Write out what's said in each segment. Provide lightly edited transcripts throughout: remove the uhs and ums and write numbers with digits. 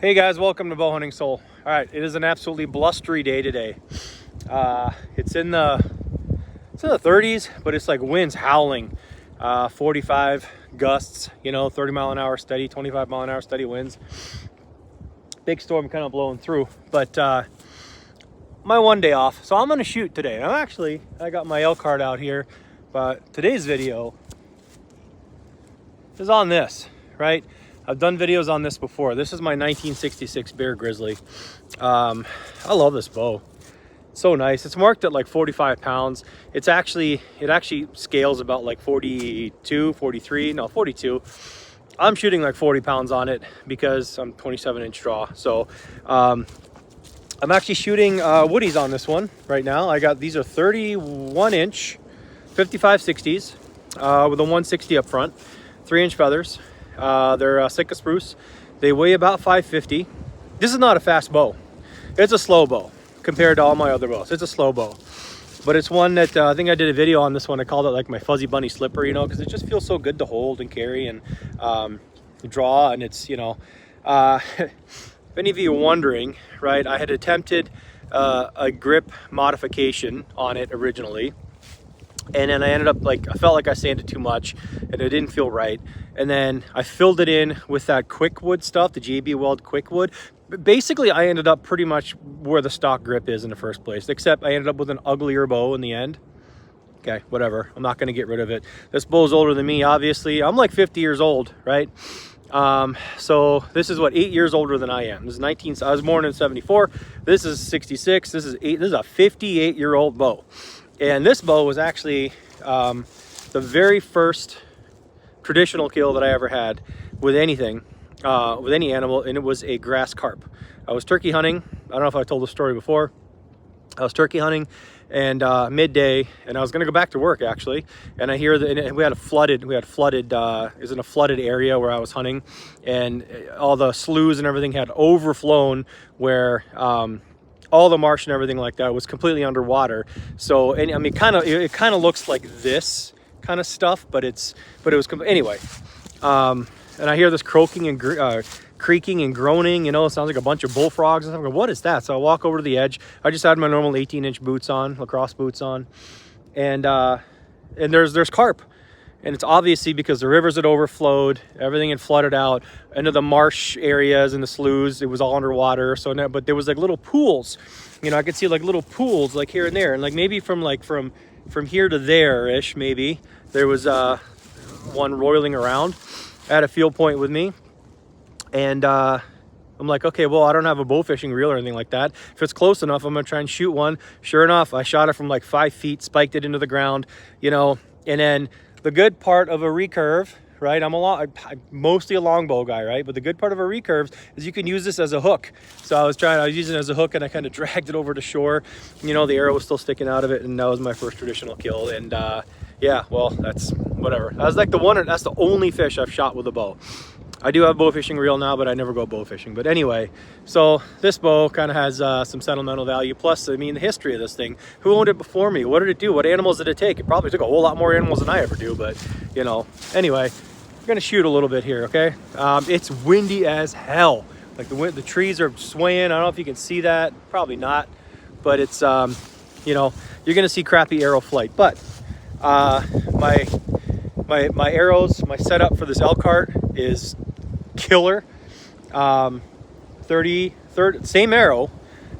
Hey guys, welcome to Bowhunting Soul. All right, it is an absolutely blustery day today. It's in the 30s, but it's like winds howling, 45 gusts, 30 mile an hour steady, 25 mile an hour steady winds. Big storm kind of blowing through, but my one day off, so I'm gonna shoot today. I got my elk card out here, but today's video is on this, right? I've done videos on this before. This is my 1966 Bear Grizzly. I love this bow. It's so nice. It's marked at like 45 pounds. It actually scales about like 42. I'm shooting like 40 pounds on it because I'm 27-inch draw. So I'm actually shooting woodies on this one right now. These are 31-inch 55-60s with a 160 up front, 3-inch feathers. They're Sitka spruce. They weigh about 550. This is not a fast bow. It's a slow bow compared to all my other bows. It's a slow bow, but it's one that I think I did a video on this one. I called it like my fuzzy bunny slipper, because it just feels so good to hold and carry and draw. And it's, if any of you are wondering, right, I had attempted a grip modification on it originally. And then I ended up I felt like I sanded too much and it didn't feel right. And then I filled it in with that Quickwood stuff, the JB Weld Quickwood. But basically, I ended up pretty much where the stock grip is in the first place, except I ended up with an uglier bow in the end. Okay, whatever. I'm not going to get rid of it. This bow's older than me, obviously. I'm like 50 years old, right? So this is what, 8 years older than I am. This is I was born in 74. This is 66. This is a 58-year-old bow. And this bow was actually the very first traditional kill that I ever had with anything, with any animal, and it was a grass carp. I was turkey hunting. I don't know if I told the story before. I was turkey hunting and midday, and I was going to go back to work actually. And I hear that, and we had flooded. It was in a flooded area where I was hunting, and all the sloughs and everything had overflown where. All the marsh and everything like that was completely underwater. So, and I mean, it kind of looks like this kind of stuff, but it was anyway. And I hear this croaking and creaking and groaning. It sounds like a bunch of bullfrogs. And I'm going, what is that? So I walk over to the edge. I just had my normal 18-inch boots on, lacrosse boots on, and there's carp. And it's obviously because the rivers had overflowed, everything had flooded out into the marsh areas and the sloughs. It was all underwater. But there was like little pools, I could see like little pools like here and there. And like maybe from here to there-ish, maybe there was one roiling around. I had a field point with me. And I'm like, okay, well, I don't have a bow fishing reel or anything like that. If it's close enough, I'm going to try and shoot one. Sure enough, I shot it from like 5 feet, spiked it into the ground, and then the good part of a recurve, right? I'm mostly a longbow guy, right? But the good part of a recurve is you can use this as a hook. So I was using it as a hook, and I kind of dragged it over to shore. The arrow was still sticking out of it, and that was my first traditional kill. And yeah, well, that's whatever. That's the only fish I've shot with a bow. I do have a bow fishing reel now, but I never go bow fishing. But anyway, so this bow kind of has some sentimental value. Plus, I mean, the history of this thing. Who owned it before me? What did it do? What animals did it take? It probably took a whole lot more animals than I ever do. But, anyway, we're going to shoot a little bit here, okay? It's windy as hell. Like the trees are swaying. I don't know if you can see that. Probably not. But it's, you're going to see crappy arrow flight. But my arrows, my setup for this elk cart is killer. 30 same arrow.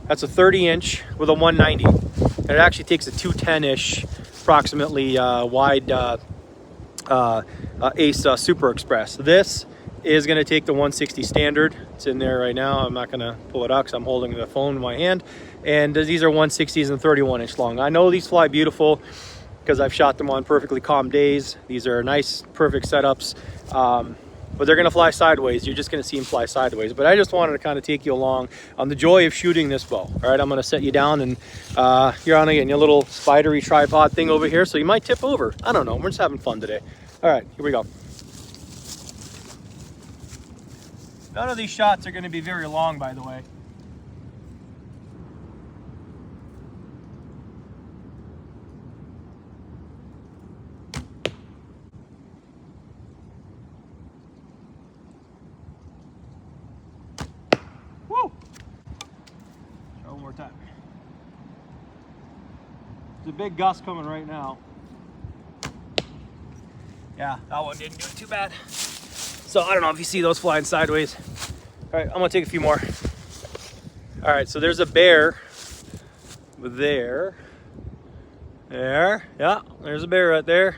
That's a 30-inch with a 190, and it actually takes a 210-ish approximately wide Ace Super Express. This is going to take the 160 standard. It's in there right now. I'm not going to pull it out because I'm holding the phone in my hand, and these are 160s and 31-inch long. I know these fly beautiful because I've shot them on perfectly calm days. These are nice, perfect setups. But they're going to fly sideways. You're just going to see them fly sideways. But I just wanted to kind of take you along on the joy of shooting this bow. All right, I'm going to set you down, and you're on your little spidery tripod thing over here, so you might tip over. I don't know. We're just having fun today. All right, here we go. None of these shots are going to be very long, by the way. more time. There's a big gust coming right now. Yeah, that one didn't do it too bad. So I don't know if you see those flying sideways. All right, I'm gonna take a few more. All right, so there's a bear there. There, yeah, there's a bear right there.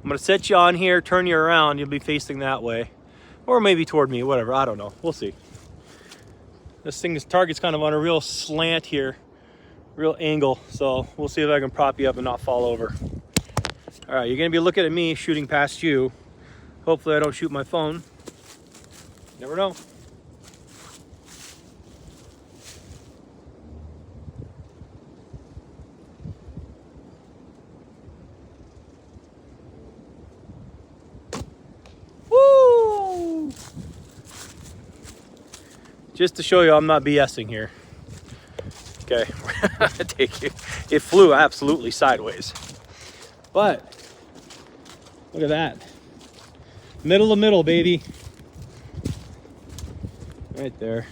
I'm gonna set you on here, turn you around, you'll be facing that way. Or maybe toward me, whatever, I don't know, we'll see. This target's kind of on a real slant here, real angle, so we'll see if I can prop you up and not fall over. All right, you're gonna be looking at me shooting past you. Hopefully I don't shoot my phone. Never know. Woo! Just to show you I'm not BSing here. Okay, take it. It flew absolutely sideways. But look at that. Middle of middle, baby. Right there.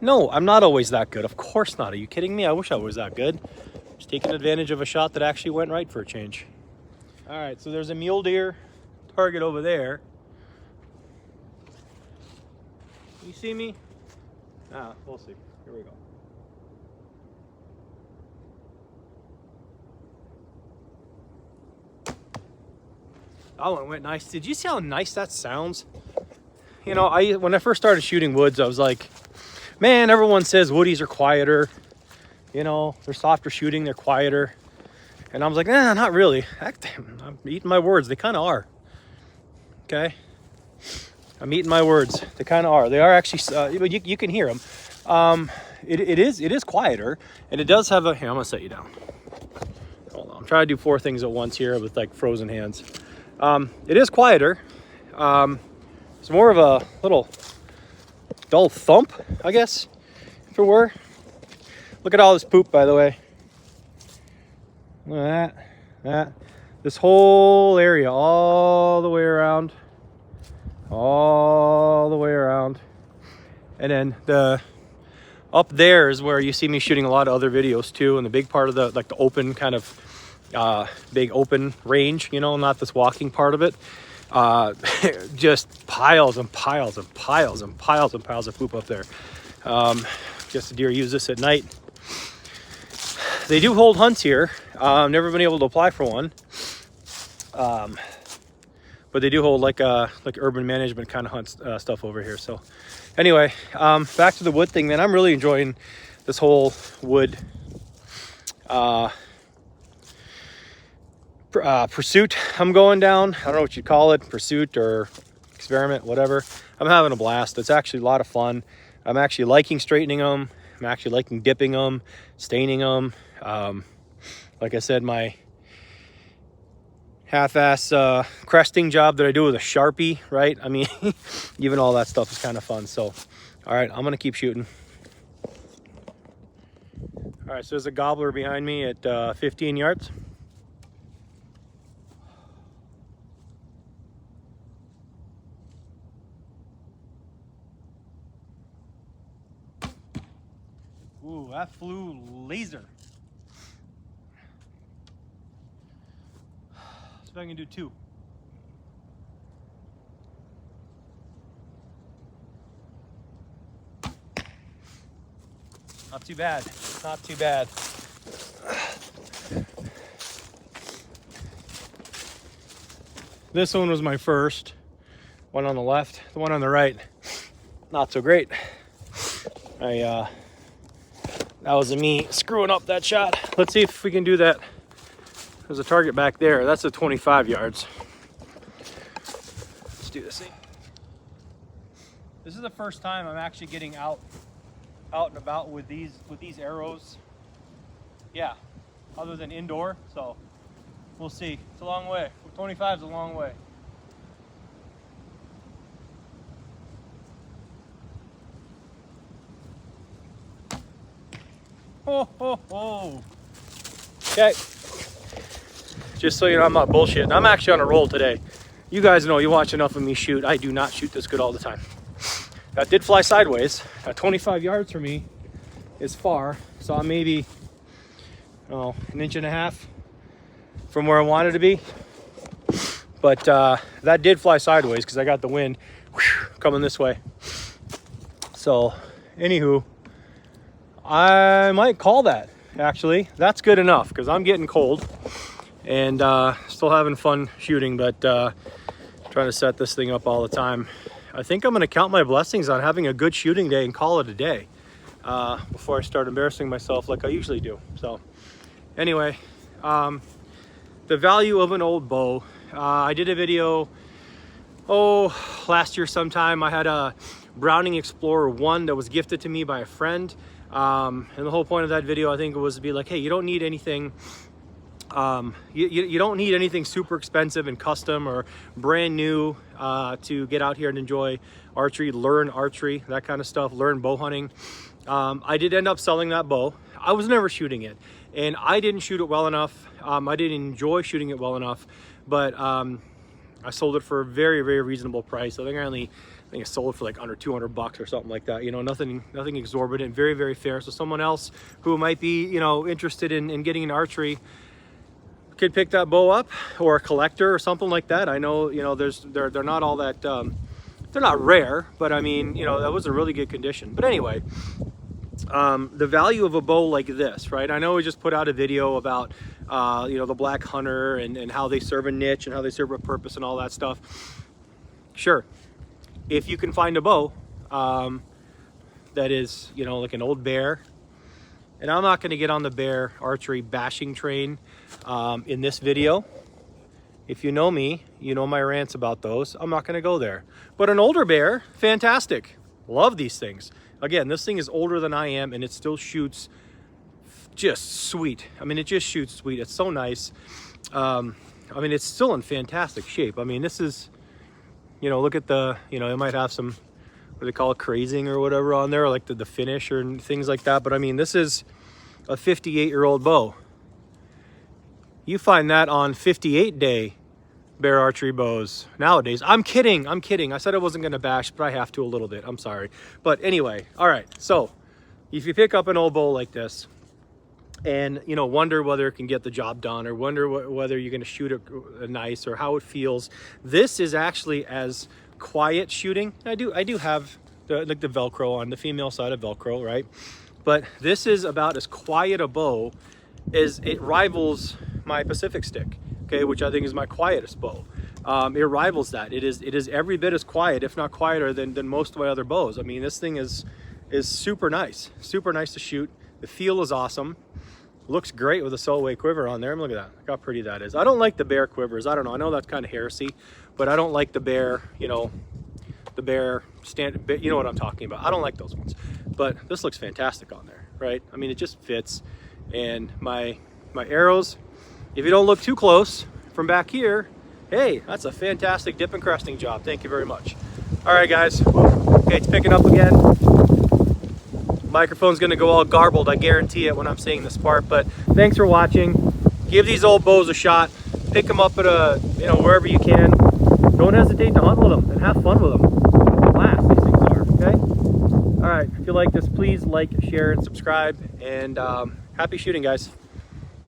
No, I'm not always that good. Of course not. Are you kidding me? I wish I was that good. Just taking advantage of a shot that actually went right for a change. All right, so there's a mule deer target over there. You see me? Ah, we'll see. Here we go. That one went nice. Did you see how nice that sounds? You know, when I first started shooting woods, I was like, man, everyone says woodies are quieter. You know, they're softer shooting, they're quieter. And I was like, nah, not really. Heck, I'm eating my words. They kind of are. Okay? I'm eating my words. They kind of are. They are actually, you can hear them. It is quieter. And it does have a, here, I'm going to set you down. Hold on. I'm trying to do 4 things at once here with like frozen hands. It is quieter. It's more of a little dull thump, I guess, if it were. Look at all this poop, by the way. Look at that. This whole area, all the way around. All the way around. And then up there is where you see me shooting a lot of other videos too, and the big part of the, like the open kind of, big open range, you know, not this walking part of it. Just piles and piles and piles and piles and piles of poop up there. Guess the deer use this at night. They do hold hunts here. Never been able to apply for one. But they do hold like urban management kind of hunt stuff over here. So anyway, back to the wood thing, man. I'm really enjoying this whole wood pursuit I'm going down. I don't know what you'd call it, pursuit or experiment, whatever. I'm having a blast. It's actually a lot of fun. I'm actually liking straightening them. I'm actually liking dipping them, staining them. Like I said, my half-ass cresting job that I do with a Sharpie, right? I mean, even all that stuff is kind of fun. So, all right, I'm gonna keep shooting. All right, so there's a gobbler behind me at 15 yards. Ooh, that flew laser. See if I can do 2. Not too bad. Not too bad. This one was my first. One on the left, the one on the right, not so great. That was me screwing up that shot. Let's see if we can do that. There's a target back there. That's at 25 yards. Let's do this thing. This is the first time I'm actually getting out and about with these arrows. Yeah, other than indoor. So we'll see. It's a long way. 25 is a long way. Ho, ho, ho. Okay. Just so you know, I'm not bullshitting. I'm actually on a roll today. You guys know, you watch enough of me shoot. I do not shoot this good all the time. That did fly sideways at 25 yards from me. is far, so I'm maybe, oh, 1.5 inches from where I wanted to be. But that did fly sideways because I got the wind coming this way. So anywho, I might call that, actually. That's good enough because I'm getting cold and still having fun shooting, but trying to set this thing up all the time. I think I'm going to count my blessings on having a good shooting day and call it a day before I start embarrassing myself like I usually do. So anyway, the value of an old bow. I did a video, last year sometime. I had a Browning Explorer 1 that was gifted to me by a friend. And the whole point of that video, I think, was to be like, hey, you don't need anything, you don't need anything super expensive and custom or brand new to get out here and enjoy archery, learn archery, that kind of stuff, learn bow hunting. I did end up selling that bow. I was never shooting it, and I didn't shoot it well enough. I didn't enjoy shooting it well enough, but I sold it for a very, very reasonable price. I think I sold it for like under 200 bucks or something like that. You know, nothing exorbitant, very, very fair. So someone else who might be, you know, interested in getting into archery could pick that bow up, or a collector or something like that. I know, you know, they're not all that, they're not rare, but I mean, you know, that was a really good condition. But anyway, the value of a bow like this, right? I know we just put out a video about, you know, the Black Hunter and how they serve a niche and how they serve a purpose and all that stuff. Sure. If you can find a bow that is, you know, like an old Bear, and I'm not going to get on the Bear archery bashing train in this video. If you know me, you know my rants about those. I'm not going to go there. But an older Bear, fantastic. Love these things. Again, this thing is older than I am, and it still shoots just sweet. I mean, it just shoots sweet. It's so nice. I mean, it's still in fantastic shape. I mean, this is, you know, look at the, you know, it might have some, what do they call it, crazing or whatever on there, like the finish or things like that. But I mean, this is a 58-year-old bow. You find that on 58-day Bear archery bows nowadays. I'm kidding. I said I wasn't going to bash, but I have to a little bit. I'm sorry. But anyway, all right. So if you pick up an old bow like this and, you know, wonder whether it can get the job done, or wonder whether you're going to shoot it nice or how it feels, this is actually as quiet shooting. I do have like the Velcro on the female side of Velcro, right? But this is about as quiet a bow as it rivals my Pacific Stick, okay, which I think is my quietest bow. It rivals that. It is every bit as quiet, if not quieter, than most of my other bows. I mean, this thing is super nice to shoot. The feel is awesome. Looks great with a Solway quiver on there. Look at that. Look how pretty that is. I don't like the Bear quivers. I don't know. I know that's kind of heresy, but I don't like the Bear, you know, the Bear standard, you know what I'm talking about. I don't like those ones. But this looks fantastic on there, right? I mean, it just fits. And my arrows, if you don't look too close from back here, hey, that's a fantastic dip and cresting job. Thank you very much. All right, guys. Okay, it's picking up again. Microphone's gonna go all garbled, I guarantee it, when I'm saying this part. But thanks for watching. Give these old bows a shot. Pick them up at wherever you can. Don't hesitate to hunt with them and have fun with them. What a blast these things are. Okay. All right. If you like this, please like, share, and subscribe. And happy shooting, guys.